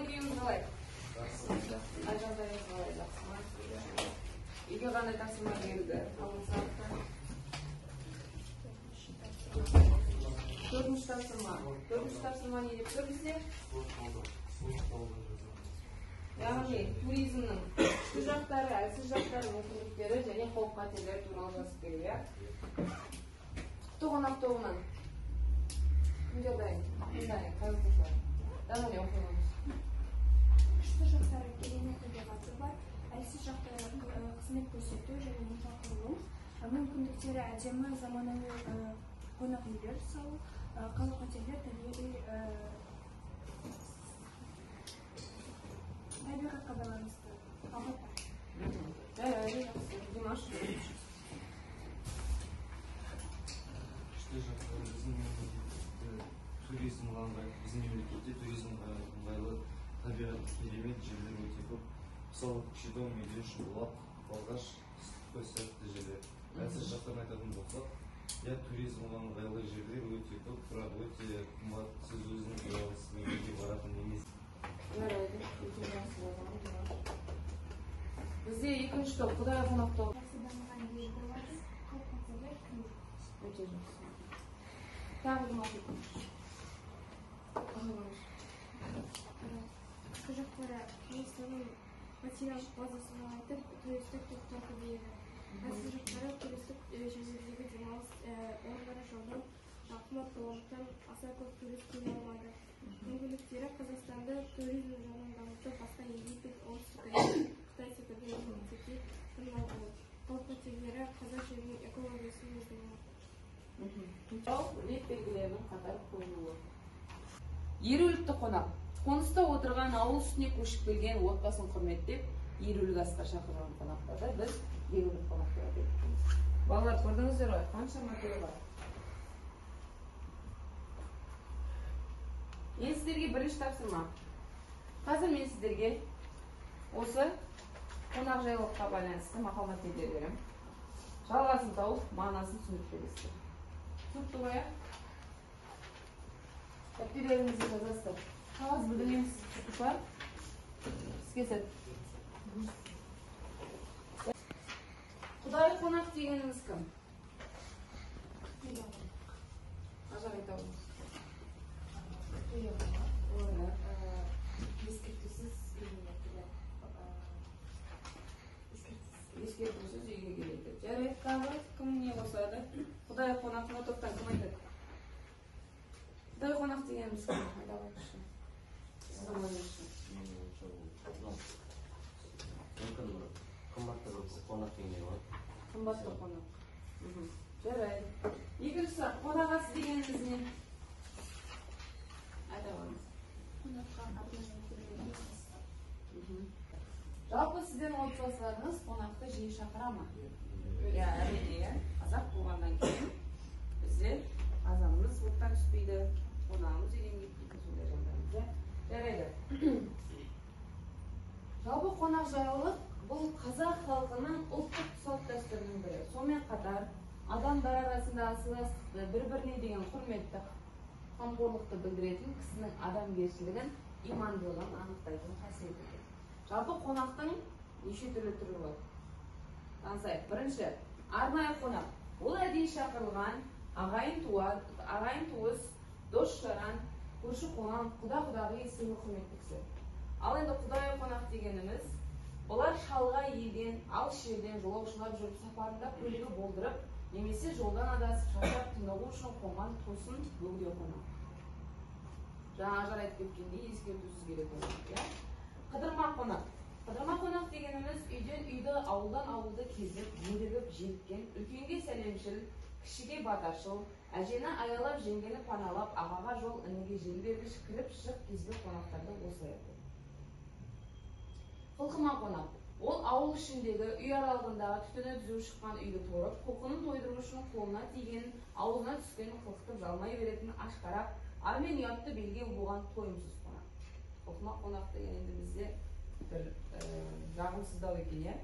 күйіңіз қалай? Ажалдайыңыз қалай? Жақсы ма? Үйге қандай тапсырма келді? Төртінші тапсырма. Төртінші тапсырма не деп тұр бізде? Яғни туризмнің күшті жақтары, әлсіз жақтары, мүмкіндіктері және қауіп қатерлері туралы жазып беру, иә? Құтты қонақ тобынан кімге дайын? Қазір дана не оқимыз? Күшті жақтары керемет табиғаты бар, әлсіз жақтары қызмет көрсету және инфрақұрылым, мүмкіндіктері әдемі заманауи қонақ үйлер салу, қауіп қатерлер табиғатқа байланысты апаттар. Димаш. Күшті жақтары біздің туризм біздің мемлекетте туризм ыңғайлы табиғат керемет жерлер өте көп. Мысалы, Көкшетау, Медеу, Шымбұлақ, Балғаш, Сықпы сияқты жерлер. Әлсіз жақтарын айтатын болсақ, туризм ыңғайлы жерлер өте көп, бірақ өте қымбат. Сіз өзіңіз ұялсыз мемлекетке баратын емес. Бізде екінші топ, Құдай қонақ тобы. Өте жақсы. Тағы кім айтып? Күшті жақтары Қазақстанның материалдық базасын айтып, туристік топтар көбейеді. Әлсіз жақтары туристік жерлердегі демалыс орындары жолдың қымбат болғандықтан аса көп турист келе алмайды. Мүмкіндіктері Қазақстанды туризм жағынан дамытып, басқа Египет, Оңтүстік Корея, Қытай секілді мемлекеттерге танымал болу. Қауіп қатерлері қазақ жерінің экологиясын өзгертеді. Рет белгілерінің қатар қойылуы. Ерулікті қонақ. Қоныста отырған ауыл үстіне көшіп келген отбасын құрметтеп, ерулік асқа шақырған қонақтарды біз ерулік қонақтар деп айтамыз. Балалар, көрдіңіздер ғой, қанша материал бар? Мен сіздерге бірінші тапсырма. Қазір мен сіздерге осы қонақжайлылыққа байланысты мақал-мәтел беремін. Жалғасын тауып, мағынасын түсіндіріп бересіздер. Түсінікті ғой, иә? Дәптерлеріңізді жазасыздар. Қағаз білдірмеңіз бар. Іске сәт. Құдай қонақ дегеніміз кім? Ажар айта отырыңыз. Ескертусіз үйге келеді. Жарайды, тағы кім не қосады? Құдай қонақына топтан кім айтады? Құдай қонақ дегеніміз кім? Қымбатты қонақ деген бар. Қымбатты қонақ. Жарайды. Екінші сұрақ, қонақ асы дегеніміз не? Айта қойыңыз. Жалпы сізден отбасыларыңыз қонақты жиі шақыра ма? Әрине, қазақ болғаннан кейін бізде азанымыз оттан түспейді, қонағымыз үйден кетпейді, сондай жағдайымыз. Жарайды. Жалпы қонақжайлылық бұл қазақ халқының ұлттық салт-дәстүрінің бірі. Сонымен қатар адамдар арасында сыйластықты, бір-біріне деген құрметті, қамқорлықты білдіретін кісінің адамгершілігін, имандылығын анықтайтын қасиеті. Жалпы қонақтың неше түрлі түрі бар. Танысайық. Бірінші, арнайы қонақ. Ол әдейі шақырылған ағайын туыс, дос-жаран, көрші-қонақ, құда-құдағи сыйлы құрметті кісі. Ал енді құдайы қонақ дегеніміз, олар шалғай елден, алыс жерден жолаушылар жүріп сапарында көлігі болдырып, немесе жолдан адасып шаршап тынығу үшін қонған тосын бөгде қонақ. Жаңа ажар айтып кеткендей ескертусіз келетін қонақ. Қыдырма қонақ. Қыдырма қонақ дегеніміз үйден үйді, ауылдан ауылды кезіп, елігіп, желіккен, үлкенге сәлемшіл, кішіге батаршыл, әжені аялап, жеңгені паналап, ағаға жол, ініге жел бергіш, кіріп шық кезбе қонақтарды осылай айтады. Қылқыма қонақ. Ол ауыл ішіндегі, үй аралығындағы түтіні түзу шыққан үйді торып, құлқынын тойдыру үшін қолына тиген, аузына түскен қылқытып жалмай беретін ашқарақ, армен ұятты белге болған тойымсыз қонақ. Қылқыма қонақ деген енді бізде бір жағымсыздау екен, иә?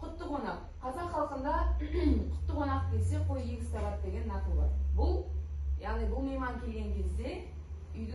Құтты қонақ. Қазақ халқында құтты қонақ келсе қой егіз табады деген нақыл бар. Бұл, яғни бұл мейман келген кезде үйді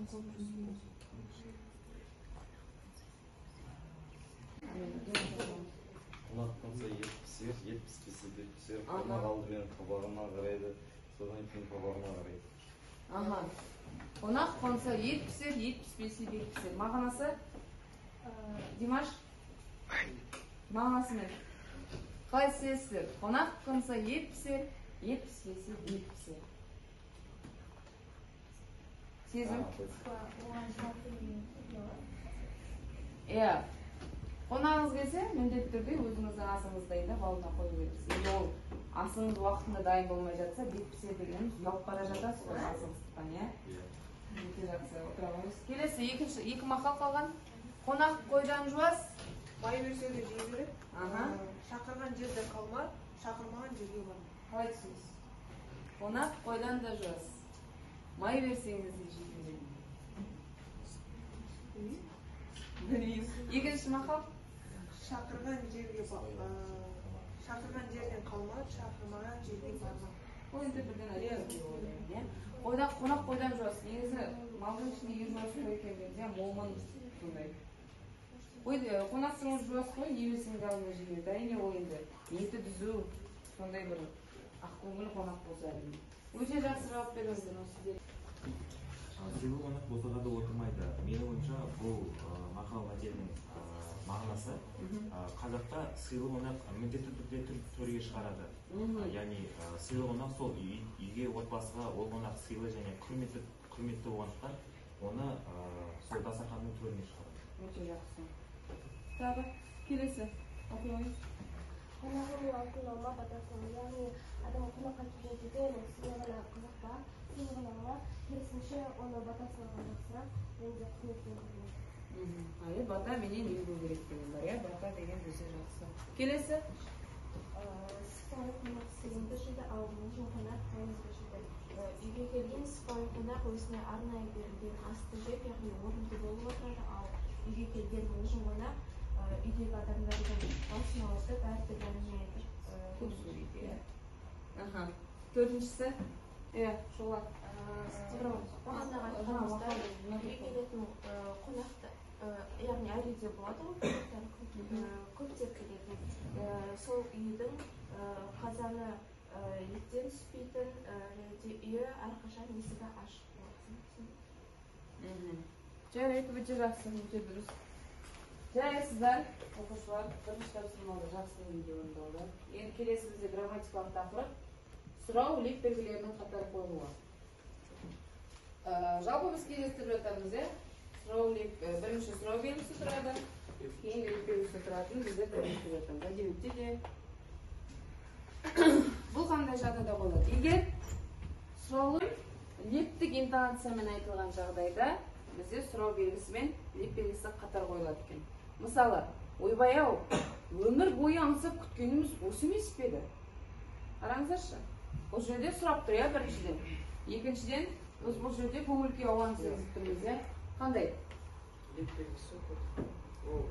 Қонақ қонса 70 бесер, қонақ алдымен қабағына қарайды, содан кейін қабағына қарайды. Aha. Қонақ қонса 70-75 бекпісер. Мағынасы? Димаш? Мағынасы не? Қалай сезсіздер? Қонақ қонса 70-75 бекпісер. Сезім? Қонағыңыз келсе, міндетті түрде өзіңіздің асыңызды дайындап алдына қойып бересіз. Егер ол асыңыз уақытында дайын болмай жатса, бекпісе дегеніміз ұялып бара жатасыз ғой асыңыздықтан, иә? Өте жақсы, отыра қойыңыз. Келесі екі мақал қалған. Қонақ қойдан жуас. Бай берсе де жей береді. Аха. Шақырған жерде қалма, шақырмаған жерге барма. Қалай түсінесіз? Қонақ қойдан да жуас. Май берсеңіз де жей береді. Екінші мақал. Шақырған жерден қалма, шақырмаған жерге барма. Ол енді бірден айтады. Қонақ қойдан жуас. Негізі малдың ішінде ең жуас қой екен дейді, момын сондай. Қонақсыңыз жуас қой, емесіңіз алдына жемейді. Әрине ол енді еті түзу, сондай бір ақкөңіл қонақ болса әрине. Өте жақсы жауап беріңіздер сіздер. Сыйлы қонақ босаға да отырмайды. Менің ойымша бұл мақал мәтелінің мағынасы қазақта сыйлы қонақ міндетті түрде төрге шығарады. Яғни сыйлы қонақ сол үйге отбасыға ол қонақ сыйлы және құрметті болғандықтан оны сол дастарханның төріне шығарады. Өте жақсы. Тағы келесі оқи қойыңыз. Қонағың алтын алма батасын, яғни адам қонаққа келген кезде сыйлығына қызықпа, сыйлығын алма, керісінше оны батасын алған жақсырақ, және де құрметпен көрінеді. Бата менен үйгө керек деген бар, бата деген өте жақсы. Келесі? Сыпайы қонақ сыйымды жейді, ал мұжын қонақ қайызды жейді. Үйге келген сыпайы қонақ өзіне арнайы берілген асты жеп, яғни орынды болып отырады, ал үйге келген мұжын қонақ үйдегі адамдардың басын ауыртып, әрді бәріне айтып Көп сөйлейді. Төртіншісі? Шолақ. Бағанағы айтқанымызда үйге келетін қонақты, яғни әр үйде болады ғой, көптер келетін. Сол үйдің қазаны еттен түспейтін, үйі әрқашан есігі ашық болатын. Жарайды, өте жақсы, өте дұрыс. Жарайсыздар, оқушылар, бірінші тапсырмалды жақсы деңгейде орындалды. Енді келесі бізде грамматикалық тақырып сұрау леп белгілерінің қатары қойылуы. Жалпы біз кездестіріп жатармыз, бірінші сұрау белгісі тұрады, кейін леп белгісі тұратын бізде көрсетіп жатырмыз. Әдебиетте де бұл қандай жағдайда қойылады? Егер сұраулы лептік интонациямен айтылған жағдайда бізде сұрау белгісі мен леп белгісі қатар қойылады екен. Мысалы, ойбай-ау, өмір бойы аңсап күткеніміз осы емес пе еді? Қараңыздаршы. Бұл жерде сұрап тұр, біріншіден. Екіншіден, біз бұл жерде көңіл-күй ауаны сезіп тұрмыз, қандай? Леп белгісі ол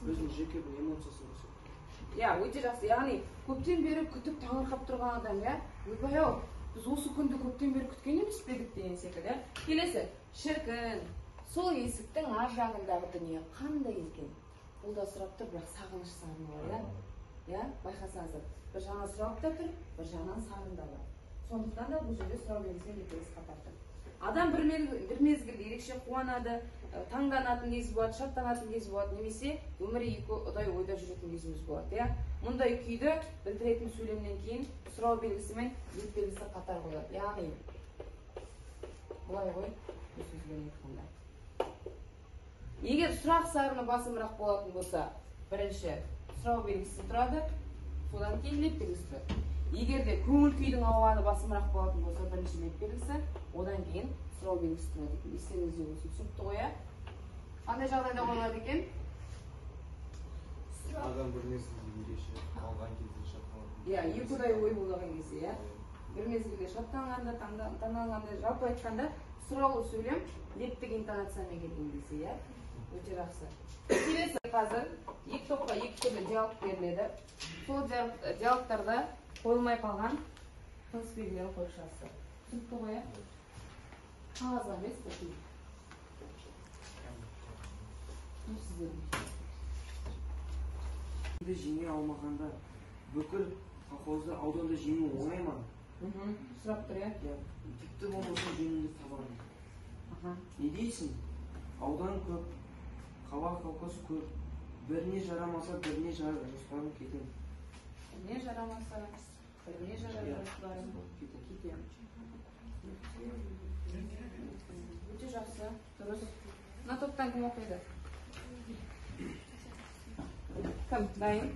өзінің жеке бір эмоциясын көрсетеді. Өте жақсы. Яғни, көптен бері күтіп таңырқап тұрған адам, ойбай-ау, біз осы күнді көптен бері күткен емес пе едік деген секілді. Келесі, шіркін, сол есіктің ар жағындағы дүние қандай екен? Бұл да сұрап тұр, бірақ сағыныш сарыны бар, байқасаңыздар. Бір жағынан сұрап та тұр, бір жағынан сарын да бар. Сондықтан да бұл жерде сұрау белгісі леп белгісі қатар. Адам бір мезгілде ерекше қуанады, таңданатын кез болады, шаттанатын кез болады, немесе өмірі екі ұдай ойда жүретін кезіміз болады. Мұндай күйді білдіретін сөйлемнен кейін сұрау белгісі мен леп белгісі қатар қойылады. Яғни, бұлай ғой, сөзбен айтқанда. Егер сұрақ сарыны басымырақ болатын болса, бірінші сұрау белгісі тұрады, содан кейін леп белгісі тұрады. Егер де көңіл күйдің ауаны басымырақ болатын болса, бірінші леп белгісі, одан кейін сұрау белгісі тұрады екен. Естеріңізде болсын, түсінікті ғой, қандай жағдайда қойылады екен? Адам бір мезгілде ерекше қалған кезде шаттанады. Екі ұдай ой болған кезде, бір мезгілде шаттанғанда, таңданғанда, жалпы айтқанда сұраулы сөйлем лептік интонациямен келген кезде, өте жақсы. Келесі қазір екі топқа екі түрлі диалог беріледі. Сол диалогтарда қойылмай қалған тыныс белгілерін қойып шығасыздар. Түсінікті ғой, Қағазға емес пе? Жеңе алмағанда бүкіл колхозды ауданда жеңу оңай ма? Сұрап тұр, иә? Тіпті болмаса жеңімді табармын. Не дейсің? Аудан көп, қала колхоз көп. Біріне жарамаса, біріне жоспарым кетем. Біріне жарамаса, біріне жоспарым кетем. Өте жақсы, дұрыс. Мына топтан кім оқиды? Кім? Дайын?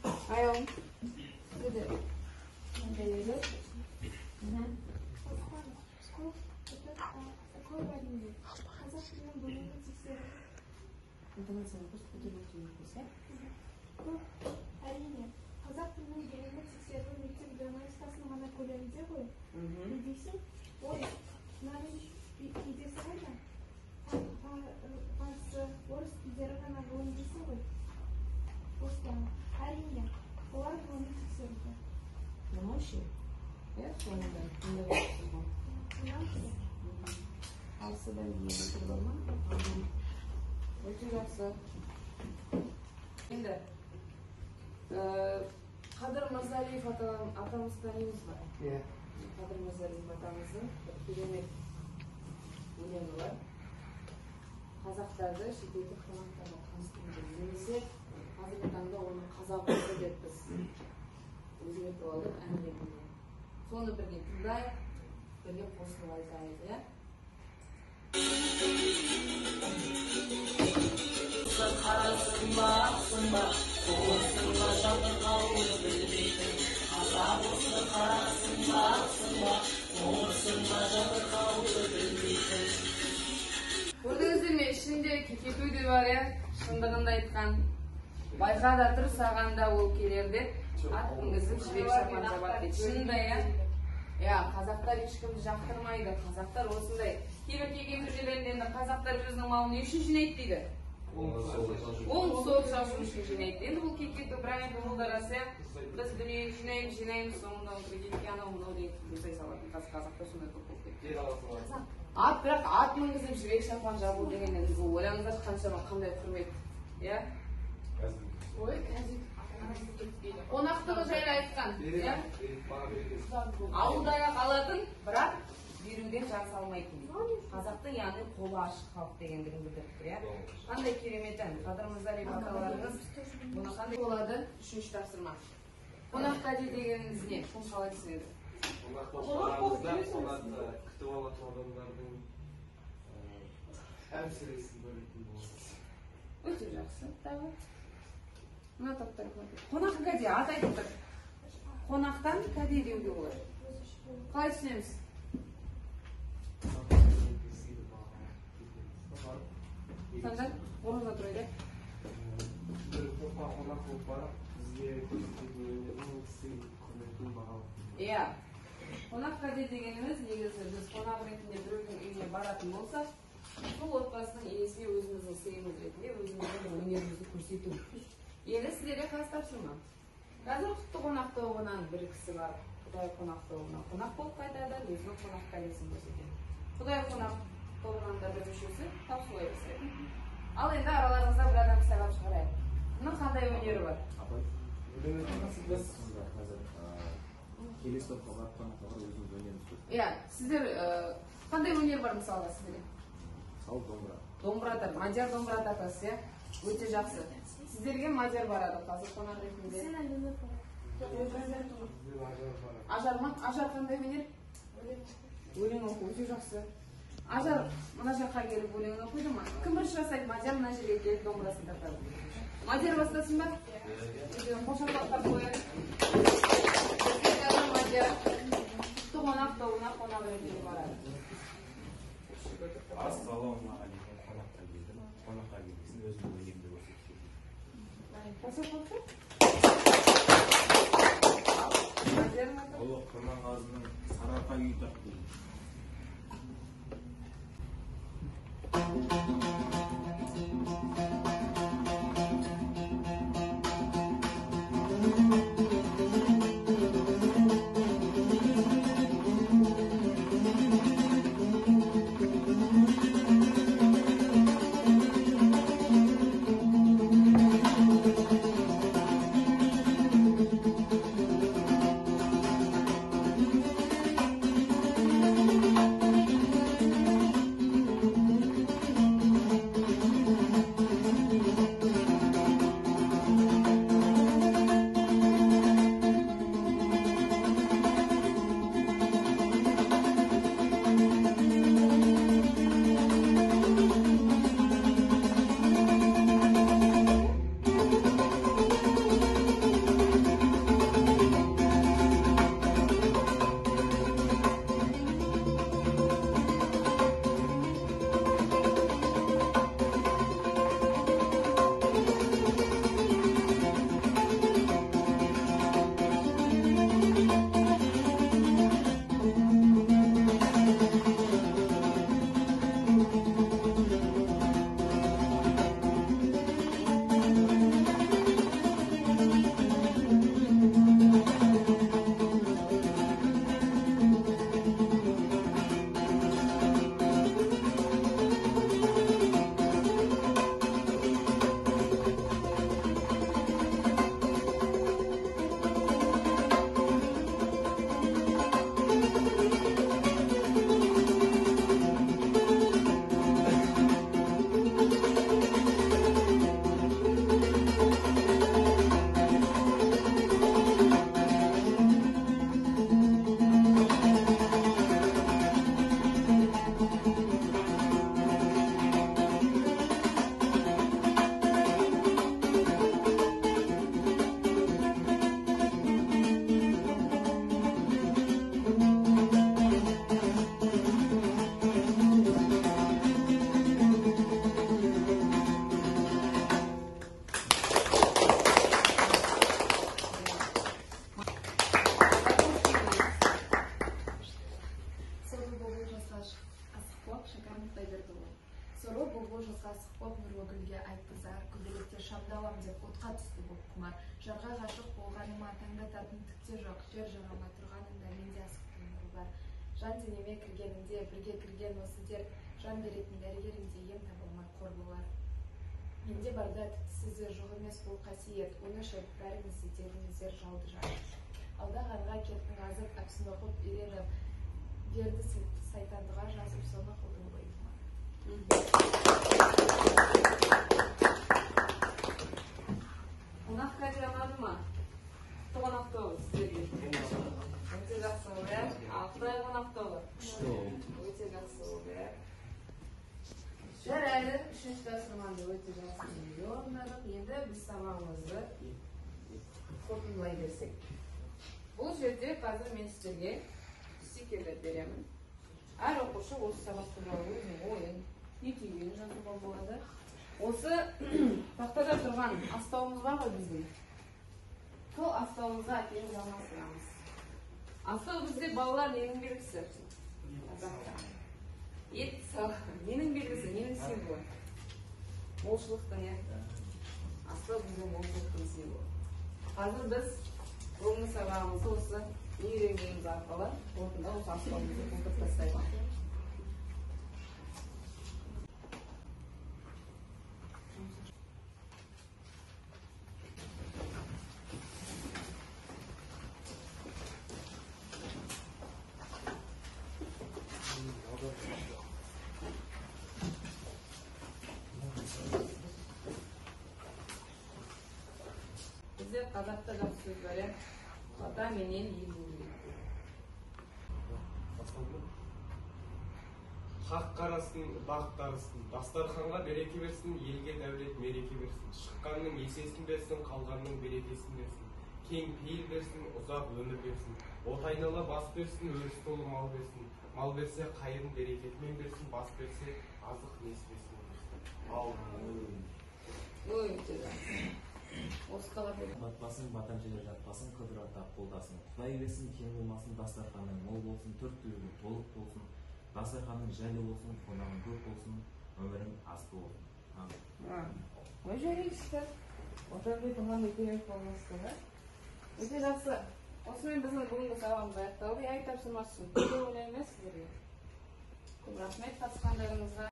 Айауым. Сізді. Қандай еді? Қазақ тілінің бөлімі тексеріп. Интонацияны дұрыс көтеріп өтуіңіз, иә? Әрине, қазақ тілінің бөлімі тексеріп мектеп журналистикасының ғана көлемінде ғой. Не дейсің? Ой, мынаның идеясы қайда? Орыс тілдері ғана ғылым дейсің ғой. Осылай. Әрине, олар ғылыми тексеруде. Мынау ше? Иә, соңында. Мұнда көрсіз ғой. Мынау ше? Алсыдан дейін өтір бар ма? Өте жақсы. Енді, Қадыр Мырзалиев атамыз танимыз ба? Иә. Қадыр Мырзалиев атамыздың керемет өлеңі бар. Қазақтарды шетелдік қонақтарға таныстырды. Немесе қазіргі таңда оны қазақ орысы деп біз өзгертіп алдық ән ретінде. Соны бірге тыңдайық, бірге қосылып айтайық, иә? Көрдіңіздер ме, ішінде кекету де бар, иә? Шындығында айтқан. Байқа да тұр, саған да ол келер деп, ат мінгізіп жібек шапан жабады дейді. Шынында, иә? Иә, қазақтар ешкімді жақтырмайды. Қазақтар осындай. Кейбір жерлерінде енді қазақтар өзінің малын не үшін жинайды дейді? Оң сол шашу үшін жинайды. Енді бұл кекету, бірақ енді ол да рас, иә? Біз дүниені жинаймыз, соңында кредитке анау мынау деген жұмсай салатын. Қазақта сондай көп болып кетті. Бірақ ат мінгізіп жібек шапан жабу деген енді ойлаңыздар қаншама қандай құрмет, иә? Ой, қонақтығы жайлы айтқан, иә? Ауылдаяқ алатын, бірақ беруден жан салмайтын. Қазақтың яғни қолы ашық халық дегендігін білдіріп тұр, иә? Қандай керемет ән, Қадыр Мырзалиев аталарыңыз бұны қандай болады? Үшінші тапсырма. Қонаққа дегеніңіз не? Кім қалай түсінеді? Қонақта күтіп алатын адамдардың әмсіресін бөлетін болады. Өте жақсы, тағы. Мына топтар қонақ кәде, ат айтып тұр. Қонақтан кәде деуге болады. Қалай түсінеміз? Санжан, орнына тұр еді. Бір топқа қонақ болып барып, бізге көрсететін өнердің сый құрметін бағалап. Иә. Қонақ кәде дегеніміз, негізі біз қонақ ретінде біреудің үйіне баратын болсақ, сол отбасының иесіне өзіміздің сыйымыз ретінде өзіміздің өнерімізді көрсету. Енді сіздерге қаз тапсырма. Қазір құтты қонақ тобынан бір кісі бар. Құдай қонақ тобынан қонақ болып қайтады, өзінің қонақ кәдесін көрсетеді. Құдай қонақ тобынан да бір мүшесі тап солай жасайды. Ал енді араларыңызда бір адам сайлап шығарайық. Бұның қандай өнері бар? Келесі топқа барып қонақтарға өзіміз өнеріміз көрсетеміз. Иә, сіздер қандай өнер бар мысалға сіздерге? Мысалы домбыра. Домбыратар, мадияр домбыра тартасыз, иә? Өте жақсы. Сіздерге мадияр барады қазір қонақ ретінде. Сен әлемі Ажар ма? Ажар қандай өнер? Өлең оқу, өте жақсы. Ажар мына жаққа келіп өлең оқиды ма? Кім бірінші жасайды? Мадияр мына жерге келіп домбырасын тартады. Мадияр бастасын ба? Қошақпақтап қояды. Мадияр құтты қонақ тобына қонақ ретінде барады. Ассалаумағалейкум, қонаққа келдім. Қонаққа келгесін өзімнің өнерімді көрсетемін. Ұлық Құрманғазының Сарыарқа күйі тартты. нәрсе жоқ, жер жаралмай тұрғанында менде асықтым бар. Жан денеме кіргенімде бірге кірген осыдер, жан беретін дәрігерімде ем табылмай қор болар. Менде барда тіпті сізде жоқ емес бұл қасиет, оны шөп бәріңізде дедіңіздер жауды жар. Алдағанға кеттің азып, әпсін оқып үйреніп, берді сайтандыға жазып соны қылдың ғой. Қонақ кәде ұнады ма? Қонақ тобы сіздерге. Өте жақсы ол, иә? Алтай қонақ тобы. Өте жақсы ол, иә? Жарайды, үшінші дастарханды өте жақсы орындадық. Енді біз сабағымызды қорытындылай берсек. Бұл жерде қазір мен сіздерге стикерлер беремін. Әр оқушы осы сабақ туралы өзінің ойын, не түйгенін жазуға болады. Осы тақтада тұрған астауымыз бар ғой біздің. Сол астауымызға әкеліп жалғастырамыз. Астау бізде балалар ненің белгісі? Ет ненің белгісі, ненің символы? Молшылықтың, иә? Астау біздің молшылықтың символы. Қазір біз бүгінгі сабағымызды осы үйренгеніміз арқылы орында осы астауымызды қылдырып тастаймыз. Бізде қазақта жақсы сөз бар, иә? Ата менен ел болу. Хақ қарасын, бақ дарысын, дастарханға береке берсін, елге дәулет мереке берсін. Шыққанның есесін берсін, қалғанның берекесін берсін. Кең пейіл берсін, ұзақ өмір берсін. От айнала бас берсін, өріс толы мал берсін. Мал берсе қайырын берекетімен берсін, бас берсе азық несібесімен берсін. Өте жақсы. Осы қалап еді. Батпасын, батан желер жатпасын, қыдыраттап қолдасын. Құдай берсін, кең болмасын, дастарханың мол болсын, төрт түлігің толық болсын. Дастарханың жайлы болсын, қонағың көп болсын, өмірің асты болсын. Ой, жарайсыздар. Отарбай тұрған өте болмасты, да? Өте жақсы. Осымен біздің бүгінгі сабағымыз аяқталды. Ай тапсырмасын. Көп ойлаймын сіздерге. Көп рахмет қатысқандарыңызға.